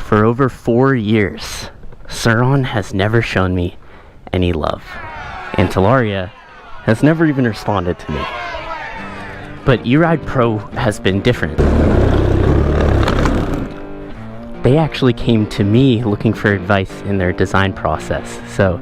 For over 4 years, Surron has never shown me any love, and Talaria has never even responded to me. But E-Ride Pro has been different. They actually came to me looking for advice in their design process, so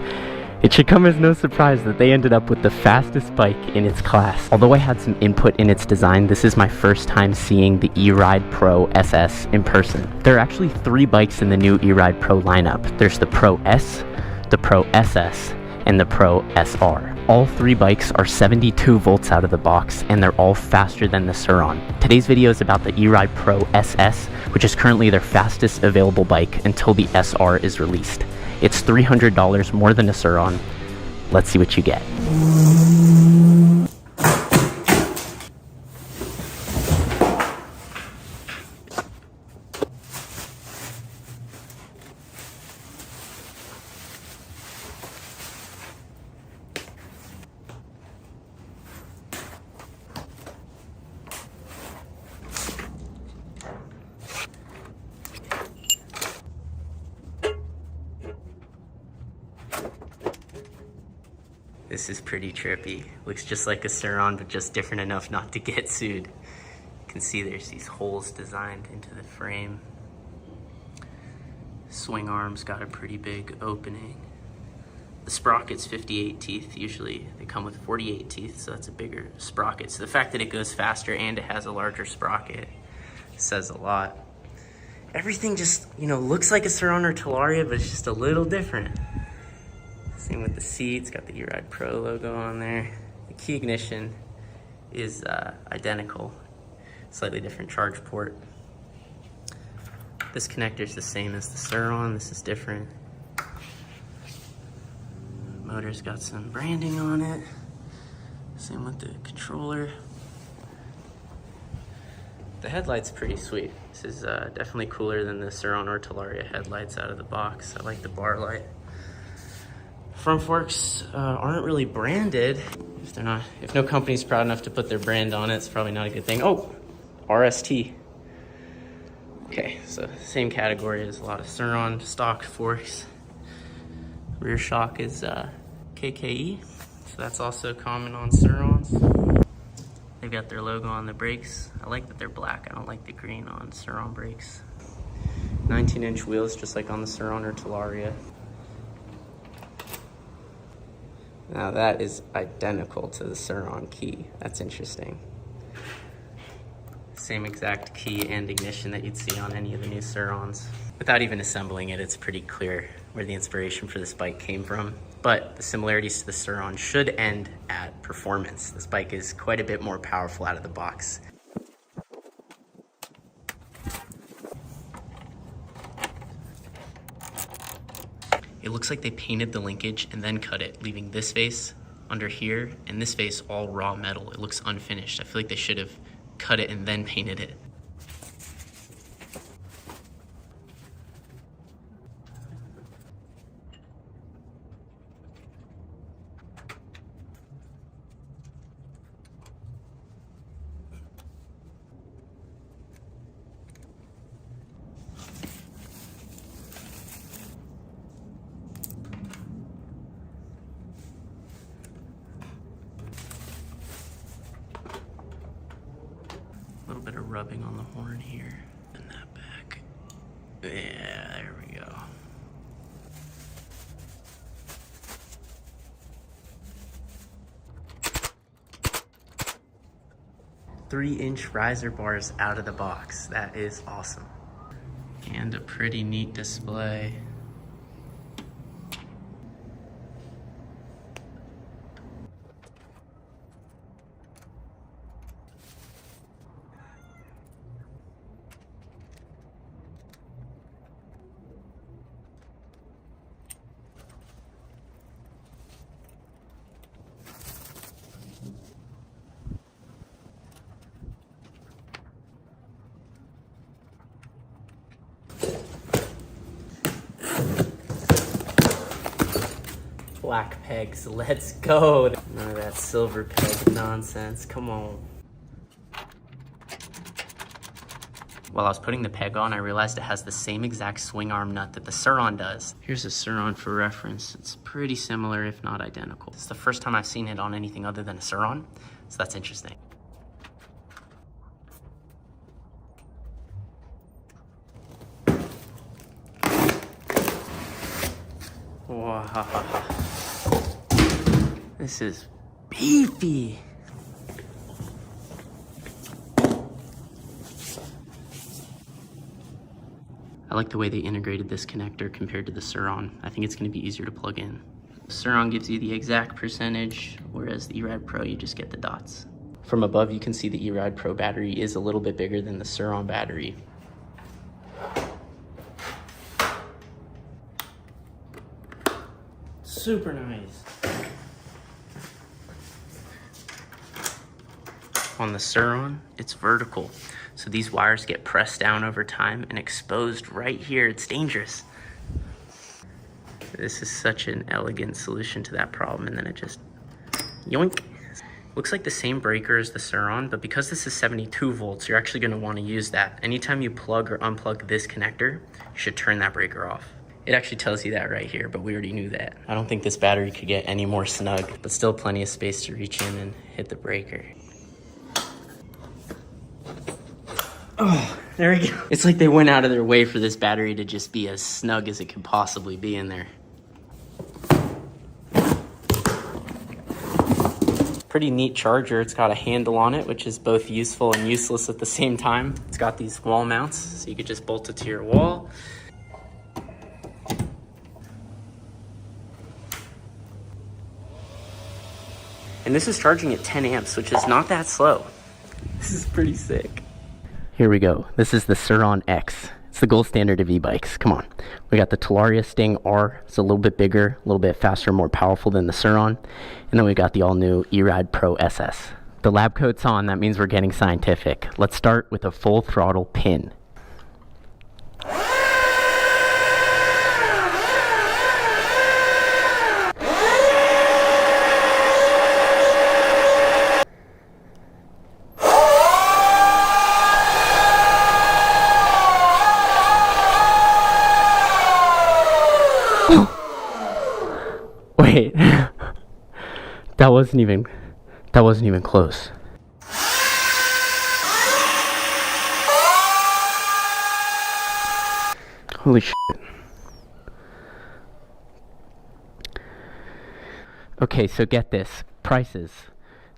it should come as no surprise that they ended up with the fastest bike in its class. Although I had some input in its design, this is my first time seeing the E-Ride Pro SS in person. There are actually 3 bikes in the new E-Ride Pro lineup. There's the Pro S, the Pro SS, and the Pro SR. All 3 bikes are 72 volts out of the box, and they're all faster than the Surron. Today's video is about the E-Ride Pro SS, which is currently their fastest available bike until the SR is released. It's $300 more than a Surron. Let's see what you get. This is pretty trippy. Looks just like a Surron, but just different enough not to get sued. You can see there's these holes designed into the frame. Swing arm's got a pretty big opening. The sprocket's 58 teeth. Usually they come with 48 teeth, so that's a bigger sprocket. So the fact that it goes faster and it has a larger sprocket says a lot. Everything just, looks like a Surron or Talaria, but it's just a little different. Same with the seats, got the E-Ride Pro logo on there. The key ignition is identical, slightly different charge port. This connector is the same as the Surron, this is different. Motor's got some branding on it. Same with the controller. The headlight's pretty sweet. This is definitely cooler than the Surron or Talaria headlights out of the box. I like the bar light. Front forks aren't really branded. If no company's proud enough to put their brand on it, it's probably not a good thing. Oh, RST. Okay, so same category as a lot of Surron stock forks. Rear shock is KKE, so that's also common on Surrons. They've got their logo on the brakes. I like that they're black. I don't like the green on Surron brakes. 19-inch wheels, just like on the Surron or Talaria. Now that is identical to the Surron key. That's interesting. Same exact key and ignition that you'd see on any of the new Surrons. Without even assembling it, it's pretty clear where the inspiration for this bike came from. But the similarities to the Surron should end at performance. This bike is quite a bit more powerful out of the box. It looks like they painted the linkage and then cut it, leaving this face under here and this face all raw metal. It looks unfinished. I feel like they should have cut it and then painted it. A little bit of rubbing on the horn here and that back. Yeah, there we go. Three-inch riser bars out of the box. That is awesome. And a pretty neat display. Black pegs, let's go. None of that silver peg nonsense, come on. While I was putting the peg on, I realized it has the same exact swing arm nut that the Surron does. Here's a Surron for reference. It's pretty similar, if not identical. It's the first time I've seen it on anything other than a Surron, so that's interesting. Wow. This is beefy. I like the way they integrated this connector compared to the Surron. I think it's going to be easier to plug in. The Surron gives you the exact percentage, whereas the E-Ride Pro, you just get the dots. From above, you can see the E-Ride Pro battery is a little bit bigger than the Surron battery. Super nice. On the Surron, it's vertical. So these wires get pressed down over time and exposed right here. It's dangerous. This is such an elegant solution to that problem, and then it just yoink. Looks like the same breaker as the Surron, but because this is 72 volts, you're actually gonna wanna use that. Anytime you plug or unplug this connector, you should turn that breaker off. It actually tells you that right here, but we already knew that. I don't think this battery could get any more snug, but still plenty of space to reach in and hit the breaker. Oh, there we go. It's like they went out of their way for this battery to just be as snug as it could possibly be in there. Pretty neat charger. It's got a handle on it, which is both useful and useless at the same time. It's got these wall mounts, so you could just bolt it to your wall. And this is charging at 10 amps, which is not that slow. This is pretty sick. Here we go. This is the Surron X. It's the gold standard of e-bikes. Come on. We got the Talaria Sting R. It's a little bit bigger, a little bit faster, more powerful than the Surron. And then we got the all-new E-Ride Pro SS. The lab coat's on. That means we're getting scientific. Let's start with a full throttle pin. Wait, that wasn't even close. Holy shit. Okay, so get this. Prices.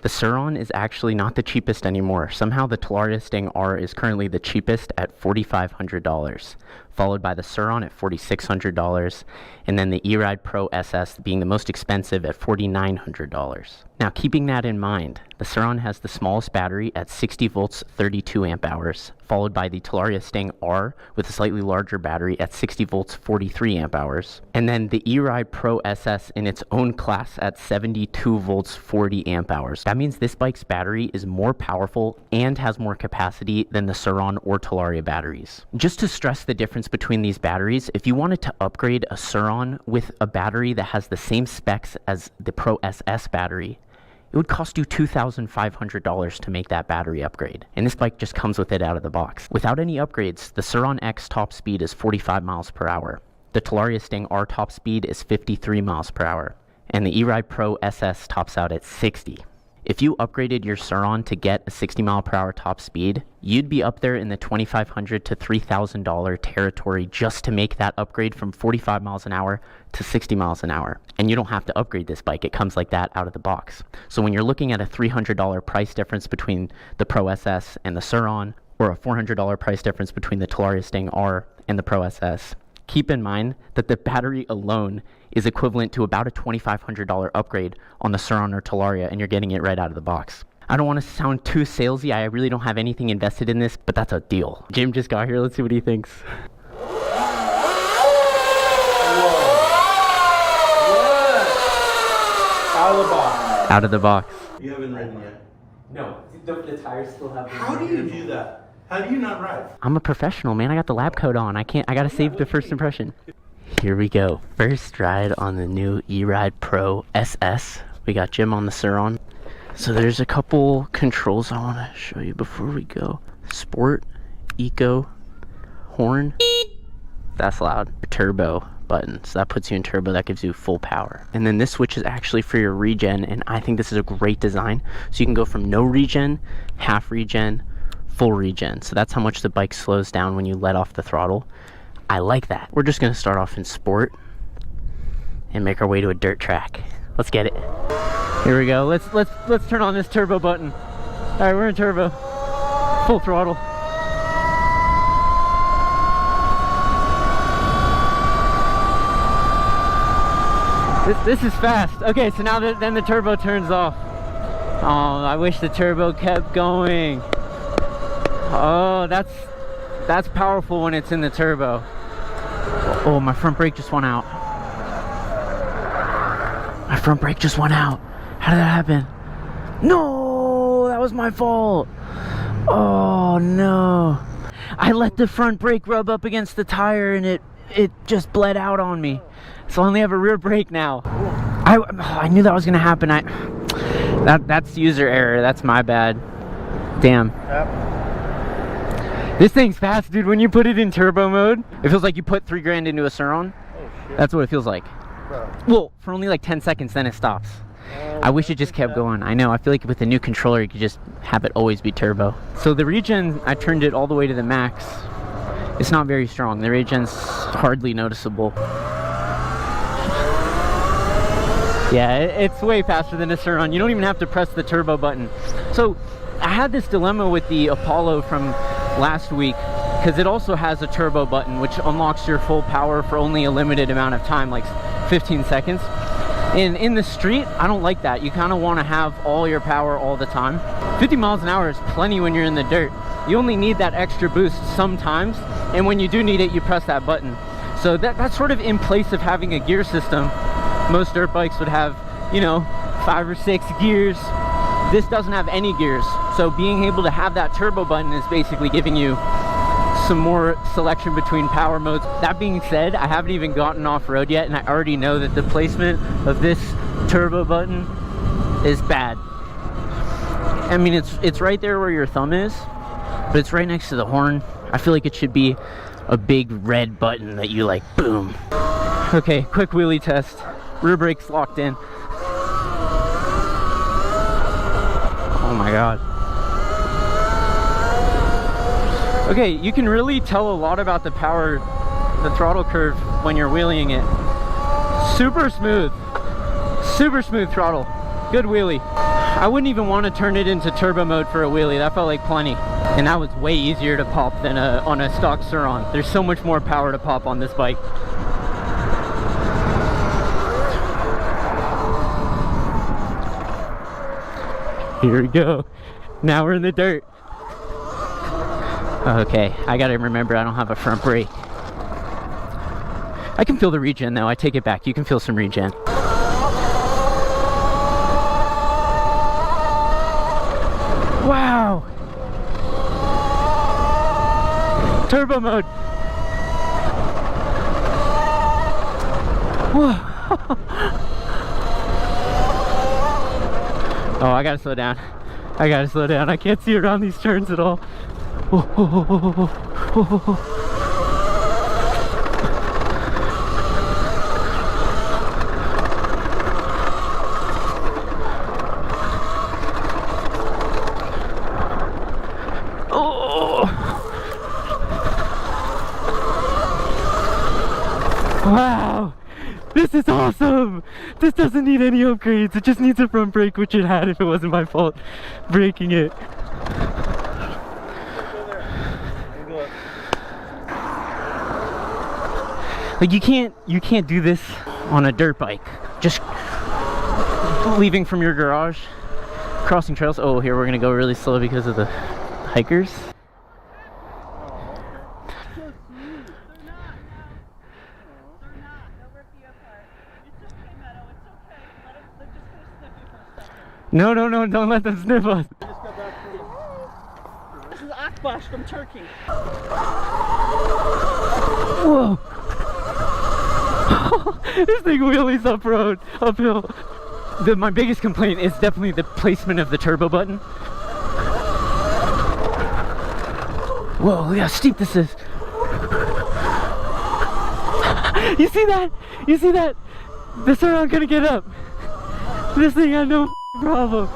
The Surron is actually not the cheapest anymore. Somehow the Talaria Sting R is currently the cheapest at $4,500, followed by the Surron at $4,600, and then the E-Ride Pro SS being the most expensive at $4,900. Now, keeping that in mind, the Surron has the smallest battery at 60 volts, 32 amp hours, followed by the Talaria Sting R with a slightly larger battery at 60 volts, 43 amp hours, and then the E-Ride Pro SS in its own class at 72 volts, 40 amp hours. That means this bike's battery is more powerful and has more capacity than the Surron or Talaria batteries. Just to stress the difference between these batteries, if you wanted to upgrade a Surron with a battery that has the same specs as the Pro SS battery, it would cost you $2,500 to make that battery upgrade. And this bike just comes with it out of the box. Without any upgrades, the Surron X top speed is 45 miles per hour. The Talaria Sting R top speed is 53 miles per hour. And the E-Ride Pro SS tops out at 60. If you upgraded your Surron to get a 60 mile per hour top speed, you'd be up there in the $2,500 to $3,000 territory just to make that upgrade from 45 miles an hour to 60 miles an hour. And you don't have to upgrade this bike. It comes like that out of the box. So when you're looking at a $300 price difference between the Pro SS and the Surron, or a $400 price difference between the Talaria Sting R and the Pro SS, keep in mind that the battery alone is equivalent to about a $2,500 upgrade on the Surron or Talaria, and you're getting it right out of the box. I don't want to sound too salesy. I really don't have anything invested in this, but that's a deal. Jim just got here. Let's see what he thinks. Out of the box. Out of the box. You haven't ridden yet? No, the tires still have. How do you do that? How do you not ride? I'm a professional, man. I got the lab coat on. I gotta save the first impression. Here we go. First ride on the new E-Ride Pro SS. We got Jim on the Surron. So there's a couple controls I want to show you before we go. Sport eco horn. That's loud. Turbo button, so that puts you in turbo. That gives you full power. And then this switch is actually for your regen, and I think this is a great design. So you can go from no regen, half regen, full regen. So that's how much the bike slows down when you let off the throttle. I like that. We're just gonna start off in sport and make our way to a dirt track. Let's get it. Here we go. Let's turn on this turbo button. All right, we're in turbo. Full throttle. This is fast. Okay, so now then the turbo turns off. Oh, I wish the turbo kept going. Oh, that's powerful when it's in the turbo. Oh, my front brake just went out. My front brake just went out. How did that happen? No, that was my fault. Oh no. I let the front brake rub up against the tire and it just bled out on me. So I only have a rear brake now. I knew that was gonna happen. That's user error. That's my bad. Damn. Yep. This thing's fast, dude. When you put it in turbo mode, it feels like you put 3 grand into a Surron. Oh, shit. That's what it feels like. Bro. Well, for only like 10 seconds, then it stops. I wish it just kept going. I know, I feel like with the new controller, you could just have it always be turbo. So the regen, I turned it all the way to the max. It's not very strong. The regen's hardly noticeable. Yeah, it's way faster than a Surron. You don't even have to press the turbo button. So I had this dilemma with the Apollo from last week, because it also has a turbo button which unlocks your full power for only a limited amount of time, like 15 seconds. And in the street, I don't like that. You kind of want to have all your power all the time. 50 miles an hour is plenty when you're in the dirt. You only need that extra boost sometimes, and when you do need it, you press that button. So that's sort of in place of having a gear system. Most dirt bikes would have, you know, 5 or 6 gears. This doesn't have any gears, so being able to have that turbo button is basically giving you some more selection between power modes. That being said, I haven't even gotten off-road yet, and I already know that the placement of this turbo button is bad. I mean, it's right there where your thumb is, but it's right next to the horn. I feel like it should be a big red button that you like, boom. Okay, quick wheelie test. Rear brake's locked in. Oh my god. Okay, you can really tell a lot about the power, the throttle curve when you're wheeling it. Super smooth throttle. Good wheelie. I wouldn't even want to turn it into turbo mode for a wheelie. That felt like plenty. And that was way easier to pop than on a stock Surron. There's so much more power to pop on this bike. Here we go. Now we're in the dirt. Okay, I gotta remember I don't have a front brake. I can feel the regen though. I take it back. You can feel some regen. Wow! Turbo mode! Whoa! Oh, I gotta slow down. I gotta slow down. I can't see around these turns at all. Oh, oh, oh, oh, oh, oh. Wow, this is awesome. This doesn't need any upgrades. It just needs a front brake, which it had if it wasn't my fault breaking it. Like you can't do this on a dirt bike. Just leaving from your garage, crossing trails. Oh, here we're gonna go really slow because of the hikers. No, don't let them sniff us. This is Akbash from Turkey. Whoa. This thing wheelies uphill. My biggest complaint is definitely the placement of the turbo button. Whoa, look how steep this is. You see that? You see that? The Surron gonna get up. This thing had no problem.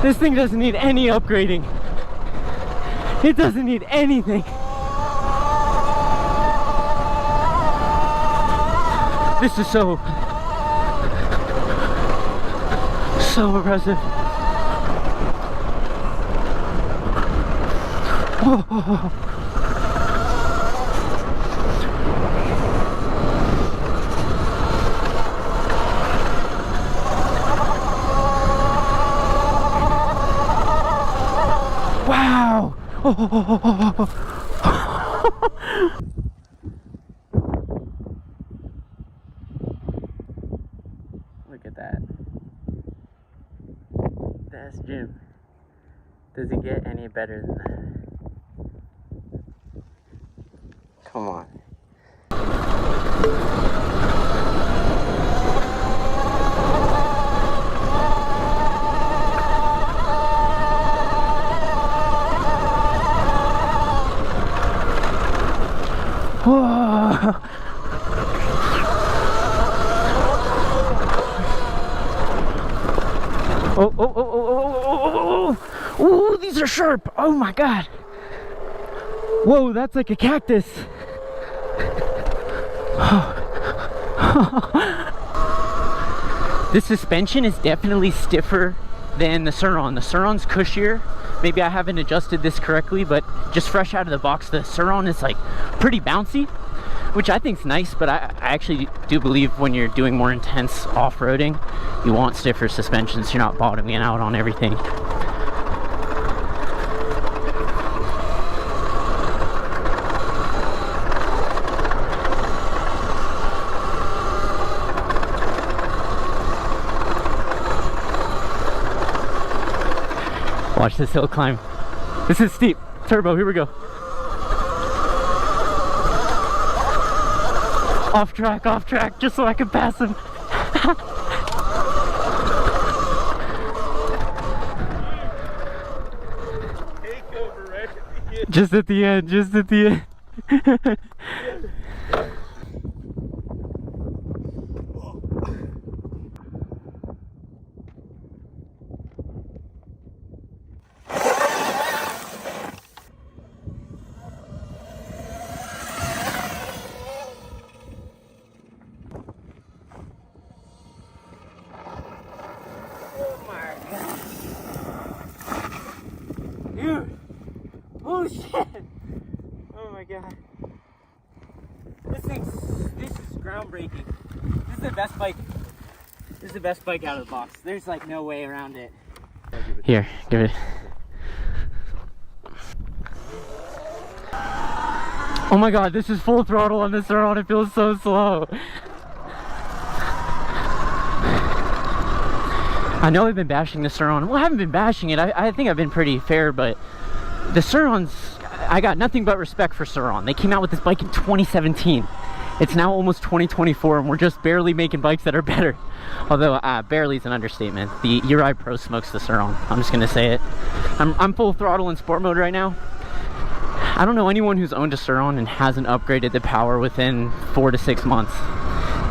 This thing doesn't need any upgrading. It doesn't need anything. This is so impressive. Whoa. Wow! Look at that. That's Jim. Does it get any better than that? Come on. Whoa. Oh, these are sharp. Oh my God. Whoa, that's like a cactus. This suspension is definitely stiffer than the Surron. The Surron's cushier. Maybe I haven't adjusted this correctly, but just fresh out of the box, the Surron is like pretty bouncy, which I think is nice, but I actually do believe when you're doing more intense off-roading, you want stiffer suspensions so you're not bottoming out on everything. Watch this hill climb. This is steep. Turbo, here we go. Off track, just so I can pass him. Takeover right at the end. Just at the end, just at the end. Dude! Oh shit! Oh my God. This is groundbreaking. This is the best bike. This is the best bike out of the box. There's like no way around it. Here, give it. Oh my God, this is full throttle on this Surron. It feels so slow. I know I've been bashing the Surron. Well, I haven't been bashing it. I think I've been pretty fair, but the Surrons, I got nothing but respect for Surron. They came out with this bike in 2017. It's now almost 2024, and we're just barely making bikes that are better. Although, barely is an understatement. The Uri Pro smokes the Surron. I'm just gonna say it. I'm full throttle in sport mode right now. I don't know anyone who's owned a Surron and hasn't upgraded the power within 4 to 6 months,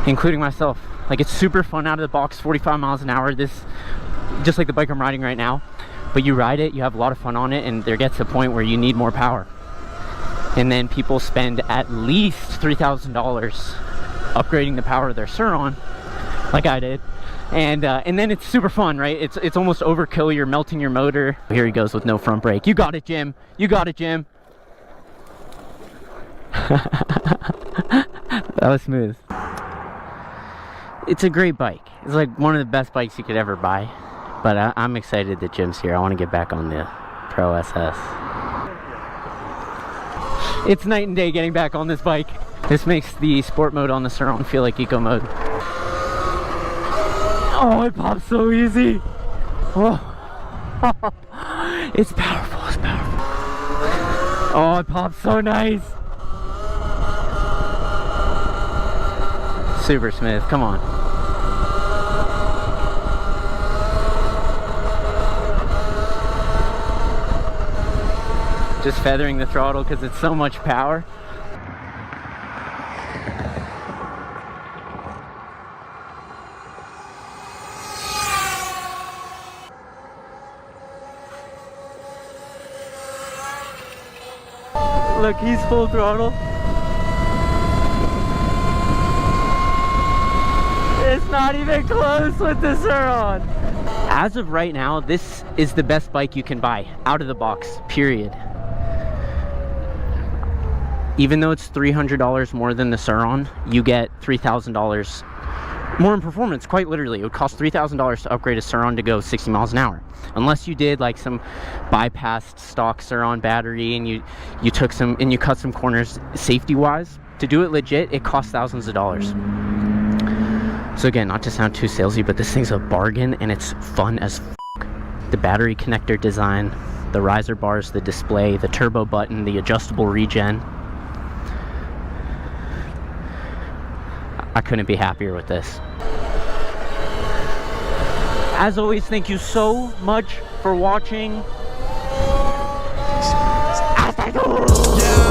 including myself. Like, it's super fun out of the box, 45 miles an hour. This, just like the bike I'm riding right now. But you ride it, you have a lot of fun on it, and there gets a point where you need more power. And then people spend at least $3,000 upgrading the power of their Surron, like I did. And then it's super fun, right? It's almost overkill. You're melting your motor. Here he goes with no front brake. You got it, Jim. You got it, Jim. That was smooth. It's a great bike. It's like one of the best bikes you could ever buy. But I'm excited that Jim's here. I want to get back on the Pro SS. It's night and day getting back on this bike. This makes the sport mode on the Surron feel like eco mode. Oh, it pops so easy. Oh. It's powerful, it's powerful. Oh, it pops so nice. Super smooth, come on. Just feathering the throttle because it's so much power. Look, he's full throttle. It's not even close with the Surron. As of right now, this is the best bike you can buy, out of the box, period. Even though it's $300 more than the Surron, you get $3,000 more in performance, quite literally. It would cost $3,000 to upgrade a Surron to go 60 miles an hour. Unless you did like some bypassed stock Surron battery and you took some and you cut some corners safety wise. To do it legit, it costs thousands of dollars. So again, not to sound too salesy, but this thing's a bargain and it's fun as f***. The battery connector design, the riser bars, the display, the turbo button, the adjustable regen. I couldn't be happier with this. As always, thank you so much for watching. Hasta luego.